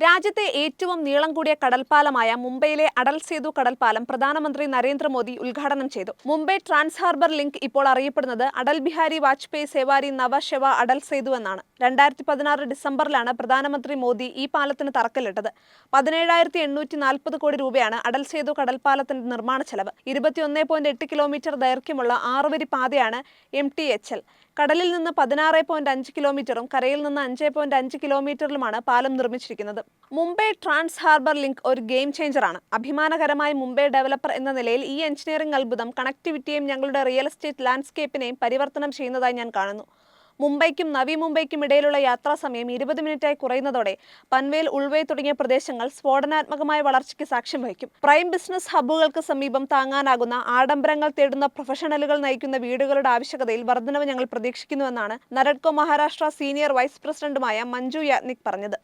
രാജ്യത്തെ ഏറ്റവും നീളം കൂടിയ കടൽപ്പാലമായ മുംബൈയിലെ അടൽ സേതു കടൽപ്പാലം പ്രധാനമന്ത്രി നരേന്ദ്രമോദി ഉദ്ഘാടനം ചെയ്തു. മുംബൈ ട്രാൻസ് ഹാർബർ ലിങ്ക് ഇപ്പോൾ അറിയപ്പെടുന്നത് അടൽ ബിഹാരി വാജ്പേയി സേവാരി നവ ശെവ അടൽ സേതു എന്നാണ്. 2016 ഡിസംബറിലാണ് പ്രധാനമന്ത്രി മോദി ഈ പാലത്തിന് തറക്കല്ലിട്ടത്. 17,840 കോടി രൂപയാണ് അടൽ സേതു കടൽപ്പാലത്തിന്റെ നിർമ്മാണ ചെലവ്. 21.8 കിലോമീറ്റർ ദൈർഘ്യമുള്ള 6-വരി പാതയാണ് MTHL. കടലിൽ നിന്ന് 16.5 കിലോമീറ്ററും കരയിൽ നിന്ന് 5.5 കിലോമീറ്ററിലുമാണ് പാലം നിർമ്മിച്ചിരിക്കുന്നത്. മുംബൈ ട്രാൻസ് ഹാർബർ ലിങ്ക് ഒരു ഗെയിം ചേഞ്ചറാണ്. അഭിമാനകരമായ മുംബൈ ഡെവലപ്പർ എന്ന നിലയിൽ ഈ എഞ്ചിനീയറിംഗ് അത്ഭുതം കണക്ടിവിറ്റിയെയും ഞങ്ങളുടെ റിയൽ എസ്റ്റേറ്റ് ലാൻഡ്സ്കേപ്പിനെയും പരിവർത്തനം ചെയ്യുന്നതായി ഞാൻ കാണുന്നു. മുംബൈക്കും നവി മുംബൈക്കും ഇടയിലുള്ള യാത്രാസമയം 20 മിനിറ്റായി കുറയുന്നതോടെ പൻവേൽ, ഉൾവൈ തുടങ്ങിയ പ്രദേശങ്ങൾ സ്ഫോടനാത്മകമായ വളർച്ചയ്ക്ക് സാക്ഷ്യം വഹിക്കും. പ്രൈം ബിസിനസ് ഹബ്ബുകൾക്ക് സമീപം താങ്ങാനാകുന്ന ആഡംബരങ്ങൾ തേടുന്ന പ്രൊഫഷണലുകൾ നയിക്കുന്ന വീടുകളുടെ ആവശ്യകതയിൽ വർധനവ് ഞങ്ങൾ പ്രതീക്ഷിക്കുന്നുവെന്നാണ് നരഡ്കോ മഹാരാഷ്ട്ര സീനിയർ വൈസ് പ്രസിഡന്റുമായ മഞ്ജു യാജ്ഞിക് പറഞ്ഞത്.